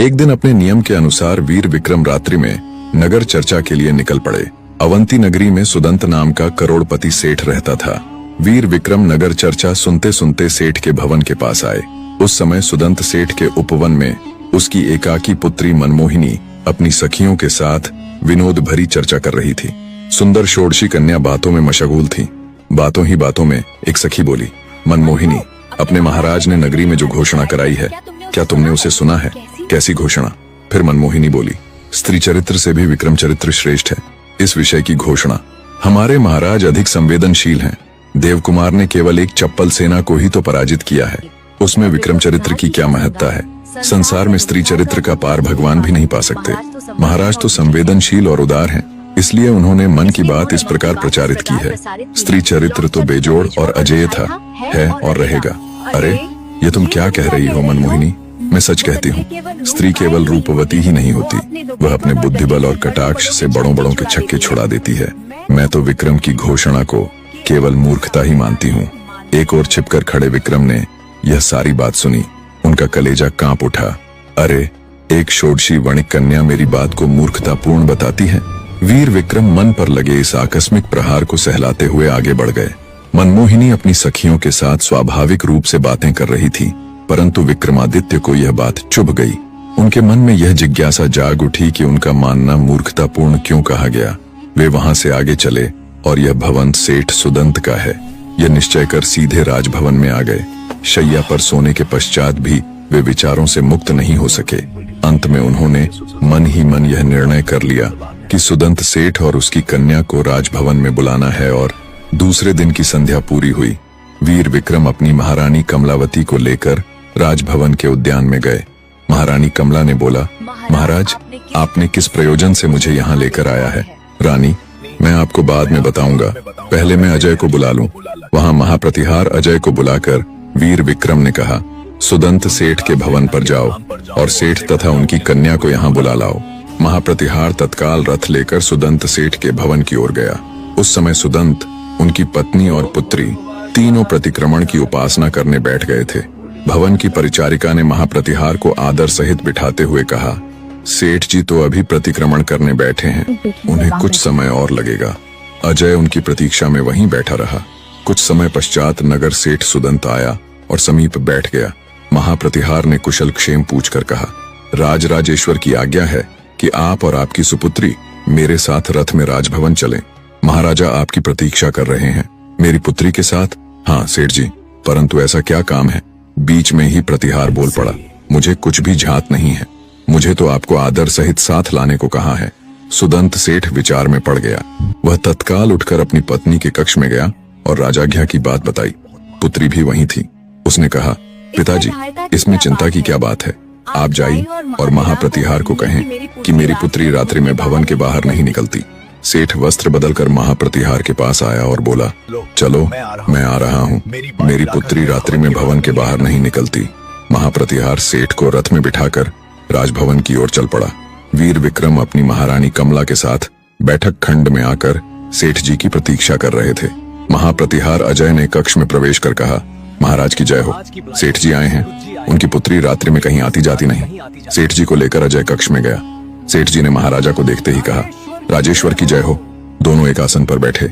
एक दिन अपने नियम के अनुसार वीर विक्रम रात्रि में नगर चर्चा के लिए निकल पड़े। अवंती नगरी में सुदंत नाम का करोड़पति सेठ रहता था। वीर विक्रम नगर चर्चा सुनते सुनते सेठ के भवन के पास आए। उस समय सुदंत सेठ के उपवन में उसकी एकाकी पुत्री मनमोहिनी अपनी सखियों के साथ विनोद भरी चर्चा कर रही थी। सुंदर षोडशी कन्या बातों में मशगूल थी। बातों ही बातों में एक सखी बोली, मनमोहिनी, अपने महाराज ने नगरी में जो घोषणा कराई है, क्या तुमने उसे सुना है? कैसी घोषणा? फिर मनमोहिनी बोली, स्त्री चरित्र से भी विक्रम चरित्र श्रेष्ठ है। इस विषय की घोषणा। हमारे महाराज अधिक संवेदनशील हैं। देवकुमार ने केवल एक चप्पल सेना को ही तो पराजित किया है, उसमें विक्रम चरित्र की क्या महत्ता है? संसार में स्त्री चरित्र का पार भगवान भी नहीं पा सकते। महाराज तो संवेदनशील और उदार हैं, इसलिए उन्होंने मन की बात इस प्रकार प्रचारित की है। स्त्री चरित्र तो बेजोड़ और अजेय था, है और रहेगा। अरे ये तुम क्या कह रही हो मनमोहिनी? मैं सच कहती हूँ, स्त्री केवल रूपवती ही नहीं होती, वह अपने बुद्धिबल और कटाक्ष से बड़ों बड़ों के छक्के छुड़ा देती है। मैं तो विक्रम की घोषणा को केवल मूर्खता ही मानती हूँ। एक ओर छिपकर खड़े विक्रम ने यह सारी बात सुनी। उनका कलेजा कांप उठा। अरे एक षोडशी वणिक कन्या मेरी बात को मूर्खतापूर्ण बताती है। वीर विक्रम मन पर लगे इस आकस्मिक प्रहार को सहलाते हुए आगे बढ़ गए। मनमोहिनी अपनी सखियों के साथ स्वाभाविक रूप से बातें कर रही थी, परंतु विक्रमादित्य को यह बात चुभ गई। उनके मन में यह जिज्ञासा जाग उठी कि उनका मानना मूर्खतापूर्ण क्यों कहा गया। वे वहां से आगे चले और यह भवन सेठ सुदंत का है, यह निश्चय कर सीधे राजभवन में आ गए। शैया पर सोने के पश्चात भी वे विचारों से मुक्त नहीं हो सके। अंत में उन्होंने मन ही मन यह निर्णय कर लिया कि सुदंत सेठ और उसकी कन्या को राजभवन में बुलाना है। और दूसरे दिन की संध्या पूरी हुई। वीर विक्रम अपनी महारानी कमलावती को लेकर राजभवन के उद्यान में गए। महारानी कमला ने बोला, महाराज, आपने किस प्रयोजन से मुझे यहाँ लेकर आया है? रानी, मैं आपको बाद में बताऊंगा, पहले मैं अजय को बुला लूं। वहां महाप्रतिहार अजय को बुलाकर वीर विक्रम ने कहा, सुदंत सेठ के भवन पर जाओ और सेठ तथा उनकी कन्या को यहाँ बुला लाओ। महाप्रतिहार तत्काल रथ लेकर सुदंत सेठ के भवन की ओर गया। उस समय सुदंत, उनकी पत्नी और पुत्री तीनों प्रतिक्रमण की उपासना करने बैठ गए थे। भवन की परिचारिका ने महाप्रतिहार को आदर सहित बिठाते हुए कहा, सेठ जी तो अभी प्रतिक्रमण करने बैठे हैं, उन्हें कुछ समय और लगेगा। अजय उनकी प्रतीक्षा में वहीं बैठा रहा। कुछ समय पश्चात नगर सेठ सुदंत आया और समीप बैठ गया। महाप्रतिहार ने कुशल क्षेम पूछकर कहा, राजराजेश्वर की आज्ञा है कि आप और आपकी सुपुत्री मेरे साथ रथ में राजभवन चलें। महाराजा आपकी प्रतीक्षा कर रहे हैं। मेरी पुत्री के साथ? हाँ सेठ जी, परंतु ऐसा क्या काम है? बीच में ही प्रतिहार बोल पड़ा, मुझे कुछ भी झात नहीं है। मुझे तो आपको आदर सहित साथ लाने को कहा है। सुदंत सेठ विचार में पड़ गया। वह तत्काल उठकर अपनी पत्नी के कक्ष में गया और राजाज्ञा की बात बताई। पुत्री भी वहीं थी। उसने कहा, पिताजी, इसमें चिंता की क्या बात है? आप जाइए और महाप्रतिहार को कहें कि मेरी पुत्री रात्रि में भवन के बाहर नहीं निकलती। सेठ वस्त्र बदलकर महाप्रतिहार के पास आया और बोला, चलो मैं आ रहा हूँ, मेरी पुत्री रात्रि में भवन के बाहर नहीं निकलती। महाप्रतिहार सेठ को रथ में बिठाकर राजभवन की ओर चल पड़ा। वीर विक्रम अपनी महारानी कमला के साथ बैठक खंड में आकर सेठ जी की प्रतीक्षा कर रहे थे। महाप्रतिहार अजय ने कक्ष में प्रवेश कर कहा, महाराज की जय हो, सेठ जी आए हैं। उनकी पुत्री रात्रि में कहीं आती जाती नहीं। सेठ जी को लेकर अजय कक्ष में गया। सेठ जी ने महाराजा को देखते ही कहा, राजेश्वर की जय हो। दोनों एक आसन पर बैठे।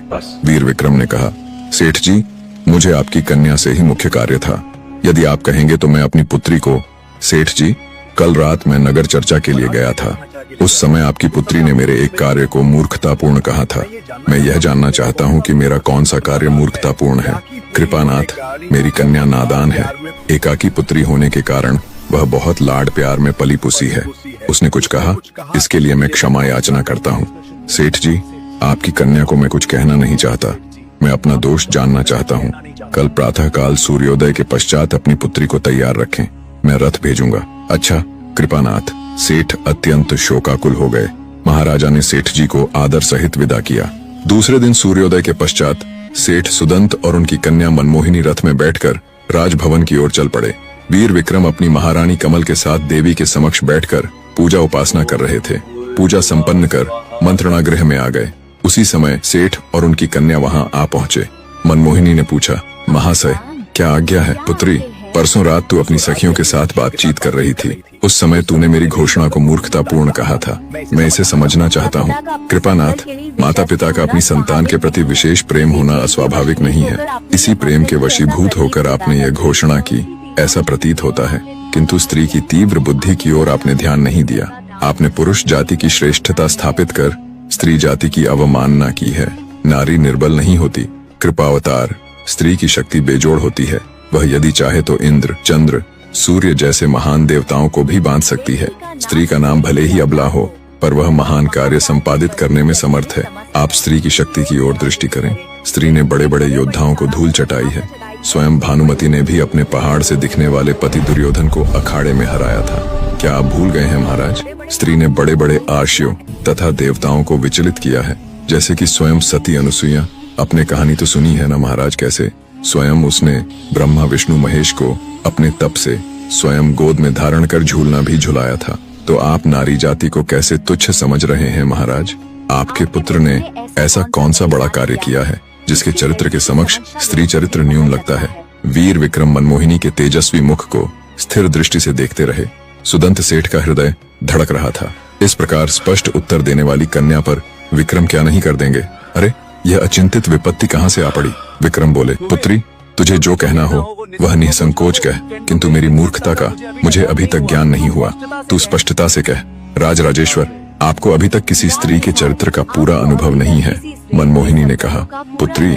वीर विक्रम ने कहा, सेठ जी, मुझे आपकी कन्या से ही मुख्य कार्य था। यदि आप कहेंगे तो मैं अपनी पुत्री को। सेठ जी, कल रात मैं नगर चर्चा के लिए गया था। उस समय आपकी पुत्री ने मेरे एक कार्य को मूर्खतापूर्ण कहा था। मैं यह जानना चाहता हूँ कि मेरा कौन सा कार्य मूर्खतापूर्ण है। कृपानाथ, मेरी कन्या नादान है। एकाकी पुत्री होने के कारण वह बहुत लाड प्यार में पली पुसी है। उसने कुछ कहा, इसके लिए मैं क्षमा याचना करता हूँ। सेठ जी, आपकी कन्या को मैं कुछ कहना नहीं चाहता, मैं अपना दोष जानना चाहता हूँ। कल प्रातःकाल सूर्योदय के पश्चात अपनी पुत्री को तैयार रखें, मैं रथ भेजूंगा। अच्छा कृपानाथ। सेठ अत्यंत शोकाकुल हो गए। महाराजा ने सेठ जी को आदर सहित विदा किया। दूसरे दिन सूर्योदय के पश्चात सेठ सुदंत और उनकी कन्या मनमोहिनी रथ में बैठकर राजभवन की ओर चल पड़े। वीर विक्रम अपनी महारानी कमल के साथ देवी के समक्ष बैठकर पूजा उपासना कर रहे थे। पूजा संपन्न कर मंत्रणा गृह में आ गए। उसी समय सेठ और उनकी कन्या वहां आ पहुंचे। मनमोहिनी ने पूछा, महाशय, क्या आज्ञा है? पुत्री, परसों रात तू अपनी सखियों के साथ बातचीत कर रही थी। उस समय तूने मेरी घोषणा को मूर्खतापूर्ण कहा था। मैं इसे समझना चाहता हूँ। कृपानाथ, माता पिता का अपनी संतान के प्रति विशेष प्रेम होना अस्वाभाविक नहीं है। इसी प्रेम के वशीभूत होकर आपने यह घोषणा की, ऐसा प्रतीत होता है। किंतु स्त्री की तीव्र बुद्धि की ओर आपने ध्यान नहीं दिया। आपने पुरुष जाति की श्रेष्ठता स्थापित कर स्त्री जाति की अवमानना की है। नारी निर्बल नहीं होती। कृपावतार, स्त्री की शक्ति बेजोड़ होती है। वह यदि चाहे तो इंद्र, चंद्र, सूर्य जैसे महान देवताओं को भी बांध सकती है। स्त्री का नाम भले ही अबला हो, पर वह महान कार्य संपादित करने में समर्थ है। आप स्त्री की शक्ति की ओर दृष्टि करें। स्त्री ने बड़े बड़े योद्धाओं को धूल चटाई है। स्वयं भानुमति ने भी अपने पहाड़ से दिखने वाले पति दुर्योधन को अखाड़े में हराया था। क्या आप भूल गए हैं महाराज? स्त्री ने बड़े बड़े आर्षियों तथा देवताओं को विचलित किया है, जैसे कि स्वयं सती अनुसुईया। अपने कहानी तो सुनी है ना महाराज, कैसे स्वयं उसने ब्रह्मा विष्णु महेश को अपने तप से स्वयं गोद में धारण कर झूलना भी झुलाया था। तो आप नारी जाति को कैसे तुच्छ समझ रहे हैं महाराज? आपके पुत्र ने ऐसा कौन सा बड़ा कार्य किया है जिसके चरित्र के समक्ष स्त्री चरित्र न्यून लगता है? वीर विक्रम मनमोहिनी के तेजस्वी मुख को स्थिर दृष्टि से देखते रहे। सुदंत सेठ का हृदय धड़क रहा था। इस प्रकार स्पष्ट उत्तर देने वाली कन्या पर विक्रम क्या नहीं कर देंगे? अरे, यह अचिंतित विपत्ति कहाँ से आ पड़ी? विक्रम बोले, पुत्री, तुझे जो कहना हो वह निसंकोच कह, किंतु मेरी मूर्खता का मुझे अभी तक ज्ञान नहीं हुआ। तू स्पष्टता से कह। राजराजेश्वर, आपको अभी तक किसी स्त्री के चरित्र का पूरा अनुभव नहीं है। मनमोहिनी ने कहा, पुत्री,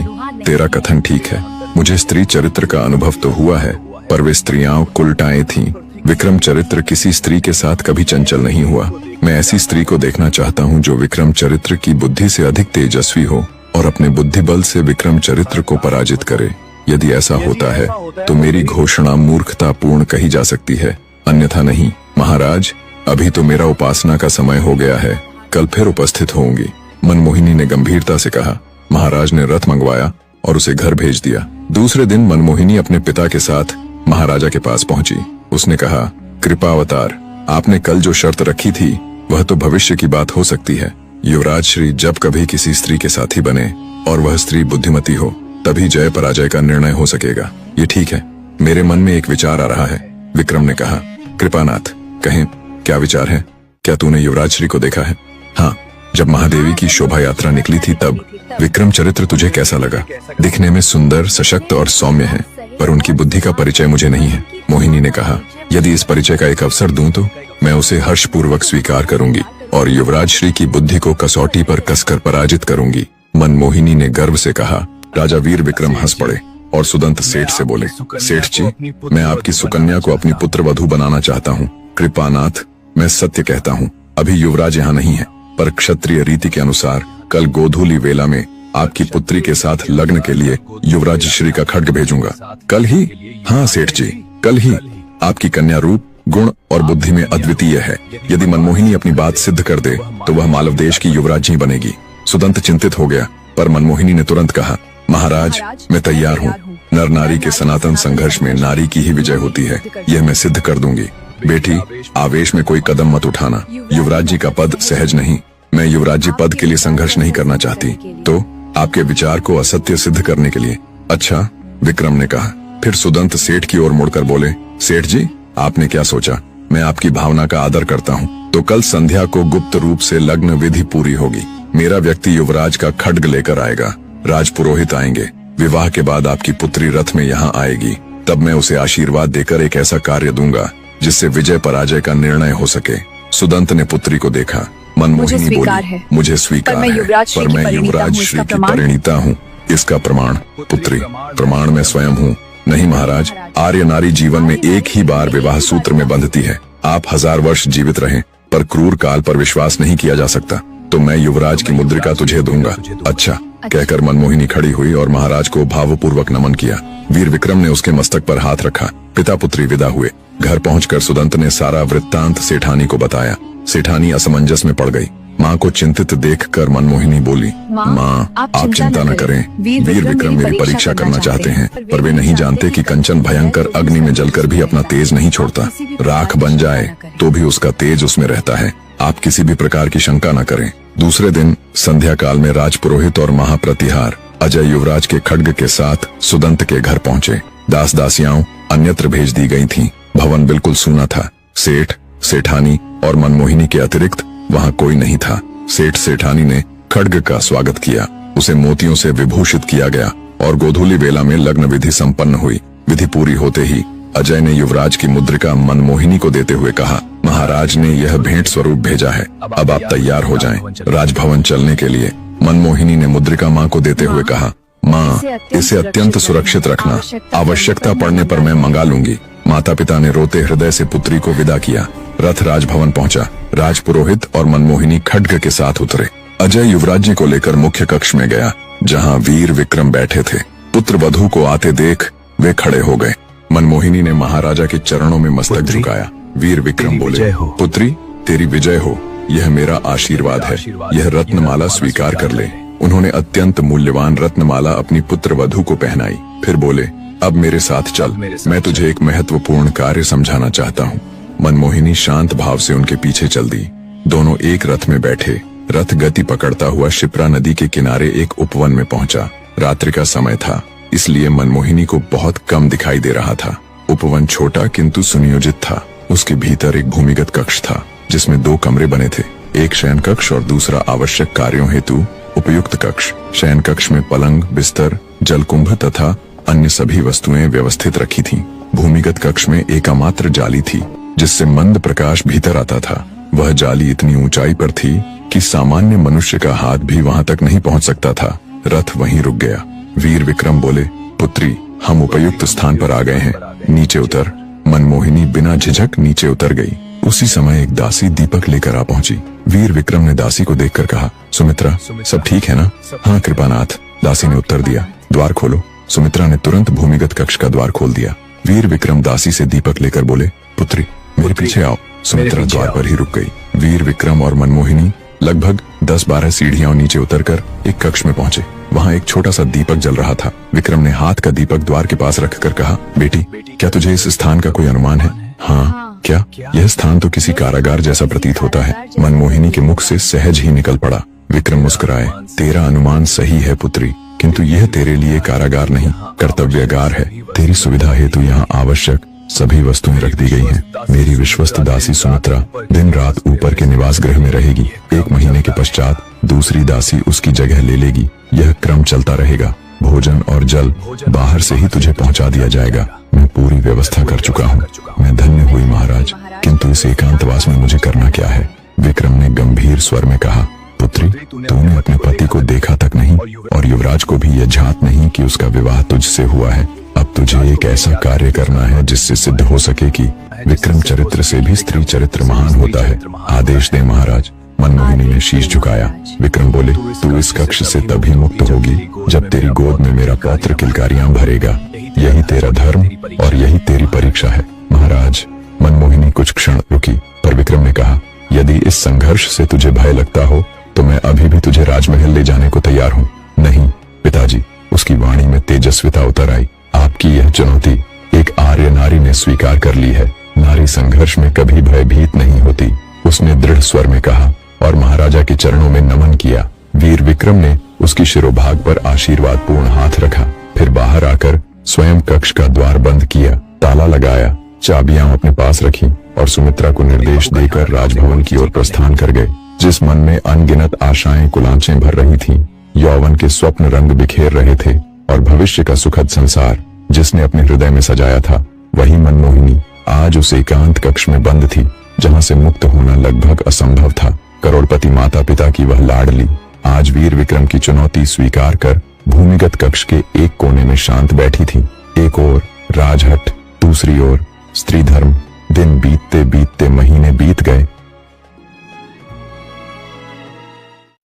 तेरा कथन ठीक है। मुझे स्त्री चरित्र का अनुभव तो हुआ है, पर वे स्त्रियां कुलटाएं थीं। विक्रम चरित्र किसी स्त्री के साथ कभी चंचल नहीं हुआ। मैं ऐसी स्त्री को देखना चाहता हूँ जो विक्रम चरित्र की बुद्धि से अधिक तेजस्वी हो और अपने बुद्धि बल से विक्रम चरित्र को पराजित करे। यदि ऐसा होता है तो मेरी घोषणा मूर्खतापूर्ण कही जा सकती है, अन्यथा नहीं। महाराज, अभी तो मेरा उपासना का समय हो गया है, कल फिर उपस्थित होंगी। मनमोहिनी ने गंभीरता से कहा। महाराज ने रथ मंगवाया और उसे घर भेज दिया। दूसरे दिन मनमोहिनी अपने पिता के साथ महाराजा के पास पहुंची। उसने कहा, कृपावतार, आपने कल जो शर्त रखी थी वह तो भविष्य की बात हो सकती है। युवराज श्री जब कभी किसी स्त्री के साथी बने और वह स्त्री बुद्धिमती हो, तभी जय पराजय का निर्णय हो सकेगा। ये ठीक है। मेरे मन में एक विचार आ रहा है। विक्रम ने कहा। कृपानाथ, कहें, क्या विचार है? क्या तूने युवराज श्री को देखा है? हाँ, जब महादेवी की शोभा यात्रा निकली थी तब। विक्रम चरित्र तुझे कैसा लगा? दिखने में सुंदर, सशक्त और सौम्य है, पर उनकी बुद्धि का परिचय मुझे नहीं है। मोहिनी ने कहा, यदि इस परिचय का एक अवसर दूं तो मैं उसे हर्षपूर्वक स्वीकार करूंगी और युवराज श्री की बुद्धि को कसौटी पर कसकर पराजित करूंगी। मनमोहिनी ने गर्व से कहा। राजा वीर विक्रम हंस पड़े और सुदंत सेठ से बोले, सेठ जी, मैं आपकी सुकन्या को अपनी पुत्र वधू बनाना चाहता हूँ। कृपानाथ, मैं सत्य कहता हूँ, अभी युवराज यहाँ नहीं है, पर क्षत्रिय रीति के अनुसार कल गोधूली वेला में आपकी पुत्री के साथ लग्न के लिए युवराज श्री का खड्ग भेजूंगा। कल ही? हाँ सेठ जी, कल ही। आपकी कन्या रूप, गुण और बुद्धि में अद्वितीय है। यदि मनमोहिनी अपनी बात सिद्ध कर दे तो वह मालव देश की युवराज्ञी बनेगी। सुदंत चिंतित हो गया, पर मनमोहिनी ने तुरंत कहा, महाराज, मैं तैयार हूँ। नर नारी के सनातन संघर्ष में नारी की ही विजय होती है, यह मैं सिद्ध कर दूंगी। बेटी, आवेश में कोई कदम मत उठाना। युवराज्ञी का पद सहज नहीं। मैं युवराज्य पद के लिए संघर्ष नहीं करना चाहती। तो आपके विचार को असत्य सिद्ध करने के लिए? अच्छा, विक्रम ने कहा। फिर सुदंत सेठ की ओर मुड़कर बोले, सेठ जी, आपने क्या सोचा? मैं आपकी भावना का आदर करता हूँ। तो कल संध्या को गुप्त रूप से लग्न विधि पूरी होगी। मेरा व्यक्ति युवराज का खड्ग लेकर आएगा। राजपुरोहित आएंगे। विवाह के बाद आपकी पुत्री रथ में यहाँ आएगी। तब मैं उसे आशीर्वाद देकर एक ऐसा कार्य दूंगा जिससे विजय पराजय का निर्णय हो सके। सुदंत ने पुत्री को देखा। मनमोहिनी बोली, मुझे स्वीकार है, पर मैं युवराज श्री की परिणीता हूँ। इसका प्रमाण? पुत्री, प्रमाण मैं स्वयं हूँ। नहीं महाराज, आर्य नारी जीवन में एक ही बार विवाह सूत्र में बंधती है। आप 1000 वर्ष जीवित रहें, पर क्रूर काल पर विश्वास नहीं किया जा सकता। तो मैं युवराज की मुद्रिका तुझे दूंगा। अच्छा, कहकर मनमोहिनी खड़ी हुई और महाराज को भावपूर्वक नमन किया। वीर विक्रम ने उसके मस्तक पर हाथ रखा। पिता पुत्री विदा हुए। घर पहुंचकर सुदंत ने सारा वृत्तांत सेठानी को बताया। सेठानी असमंजस में पड़ गई। माँ को चिंतित देखकर मनमोहिनी बोली, माँ, आप चिंता न करें। वीर विक्रम मेरी परीक्षा करना चाहते हैं, पर वे नहीं जानते कि कंचन भयंकर अग्नि में जलकर भी अपना तेज नहीं छोड़ता। राख बन जाए तो भी उसका तेज उसमें रहता है। आप किसी भी प्रकार की शंका न करें। दूसरे दिन संध्या काल में राजपुरोहित और महाप्रतिहार अजय युवराज के खड्ग के साथ सुदंत के घर पहुँचे। दास दासियाओं, अन्यत्र भेज दी गई थीं। भवन बिल्कुल सूना था। सेठ, सेठानी और मनमोहिनी के अतिरिक्त वहां कोई नहीं था। सेठ सेठानी ने खड्ग का स्वागत किया, उसे मोतियों से विभूषित किया गया और गोधूली बेला में लग्न विधि संपन्न हुई। विधि पूरी होते ही अजय ने युवराज की मुद्रिका मनमोहिनी को देते हुए कहा, महाराज ने यह भेंट स्वरूप भेजा है, अब आप तैयार हो जाएं राजभवन चलने के लिए। मनमोहिनी ने मुद्रिका माँ को देते हुए कहा, माँ इसे अत्यंत सुरक्षित रखना, आवश्यकता पड़ने पर मैं मंगा लूंगी। माता पिता ने रोते हृदय से पुत्री को विदा किया। रथ राजभवन पहुंचा। राजपुरोहित और मनमोहिनी खड्ग के साथ उतरे। अजय युवराज जी को लेकर मुख्य कक्ष में गया, जहां वीर विक्रम बैठे थे। पुत्र वधू को आते देख वे खड़े हो गए। मनमोहिनी ने महाराजा के चरणों में मस्तक झुकाया। वीर विक्रम बोले, पुत्री तेरी विजय हो, यह मेरा आशीर्वाद है, यह रत्नमाला स्वीकार कर ले। उन्होंने अत्यंत मूल्यवान रत्नमाला अपनी पुत्र वधू को पहनाई, फिर बोले, अब मेरे साथ चल, मैं तुझे एक महत्वपूर्ण कार्य समझाना चाहता हूँ। मनमोहिनी शांत भाव से उनके पीछे चल दी। दोनों एक रथ में बैठे। रथ गति पकड़ता हुआ शिप्रा नदी के किनारे एक उपवन में पहुंचा। रात्रि का समय था, इसलिए मनमोहिनी को बहुत कम दिखाई दे रहा था। उपवन छोटा किंतु सुनियोजित था। उसके भीतर एक भूमिगत कक्ष था, जिसमें 2 कमरे बने थे, एक शयन कक्ष और दूसरा आवश्यक कार्यों हेतु उपयुक्त कक्ष। शयन कक्ष में पलंग, बिस्तर, जलकुंभ तथा अन्य सभी वस्तुएं व्यवस्थित रखी थीं। भूमिगत कक्ष में एकमात्र जाली थी, जिससे मंद प्रकाश भीतर आता था। वह जाली इतनी ऊंचाई पर थी कि सामान्य मनुष्य का हाथ भी वहां तक नहीं पहुंच सकता था। रथ वहीं रुक गया। वीर विक्रम बोले, पुत्री हम उपयुक्त स्थान पर आ गए हैं, नीचे उतर। मनमोहिनी बिना झिझक नीचे उतर गई। उसी समय एक दासी दीपक लेकर आ पहुंची। वीर विक्रम ने दासी को देखकर कहा, सुमित्रा सब ठीक है ना? हाँ कृपानाथ, दासी ने उत्तर दिया। द्वार खोलो। सुमित्रा ने तुरंत भूमिगत कक्ष का द्वार खोल दिया। वीर विक्रम दासी से दीपक लेकर बोले, पुत्री मेरे पीछे आओ। सुमित्रा द्वार पर ही रुक गई। वीर विक्रम और मनमोहिनी लगभग 10-12 सीढ़ियां नीचे उतरकर एक कक्ष में पहुंचे। वहां एक छोटा सा दीपक जल रहा था। विक्रम ने हाथ का दीपक द्वार के पास रखकर कहा, बेटी क्या तुझे इस स्थान का कोई अनुमान है? हाँ। क्या? यह स्थान तो किसी कारागार जैसा प्रतीत होता है। मनमोहिनी के मुख से सहज ही निकल पड़ा। विक्रम मुस्कुराए, तेरा अनुमान सही है पुत्री, किंतु यह तेरे लिए कारागार नहीं, कर्तव्यागार है। तेरी सुविधा हेतु यहाँ आवश्यक सभी वस्तुएं रख दी गई हैं। मेरी विश्वस्त दासी सुमित्रा दिन रात ऊपर के निवास गृह में रहेगी। 1 महीने के पश्चात दूसरी दासी उसकी जगह ले लेगी। यह क्रम चलता रहेगा। भोजन और जल बाहर से ही तुझे पहुंचा दिया जाएगा। मैं पूरी व्यवस्था कर चुका हूँ। मैं धन्य हुई महाराज, किंतु इस एकांतवास में मुझे करना क्या है? विक्रम ने गंभीर स्वर में कहा, पुत्री तूने अपने पति को देखा तक नहीं और युवराज को भी यह झात नहीं कि उसका विवाह तुझसे हुआ है। अब तुझे एक ऐसा कार्य करना है जिससे सिद्ध हो सके कि विक्रम चरित्र से भी स्त्री चरित्र महान होता है। आदेश दे महाराज। मनमोहिनी ने शीश झुकाया। विक्रम बोले, तू इस कक्ष से तभी मुक्त होगी जब तेरी गोद में मेरा पौत्र किलकारियां भरेगा। यही तेरा धर्म और यही तेरी परीक्षा है। महाराज। मनमोहिनी कुछ क्षण रुकी, पर विक्रम ने कहा, यदि इस संघर्ष से तुझे भय लगता हो तो मैं अभी भी तुझे राजमहल ले जाने को तैयार हूँ। नहीं पिताजी। उसकी वाणी में तेजस्विता उतर आई। आपकी यह चुनौती एक आर्य नारी ने स्वीकार कर ली है। नारी संघर्ष में कभी भयभीत नहीं होती, उसने दृढ़ स्वर में कहा और महाराजा के चरणों में नमन किया। वीर विक्रम ने उसकी शिरोभाग पर आशीर्वाद पूर्ण हाथ रखा, फिर बाहर आकर स्वयं कक्ष का द्वार बंद किया, ताला लगाया, चाबियां अपने पास रखी और सुमित्रा को निर्देश देकर राजभवन की ओर प्रस्थान कर गए। जिस मन में अनगिनत आशाएं कुलांचें भर रही थीं, यौवन के स्वप्न रंग बिखेर रहे थे और भविष्य का सुखद संसार जिसने अपने हृदय में सजाया था, वही मनमोहिनी आज उस एकांत कक्ष में बंद थी, जहां से मुक्त होना लगभग असंभव था। करोड़पति माता पिता की वह लाडली आज वीर विक्रम की चुनौती स्वीकार कर भूमिगत कक्ष के एक कोने में शांत बैठी थी। एक ओर राजहट, दूसरी ओर स्त्री धर्म। दिन बीतते बीतते महीने बीत गए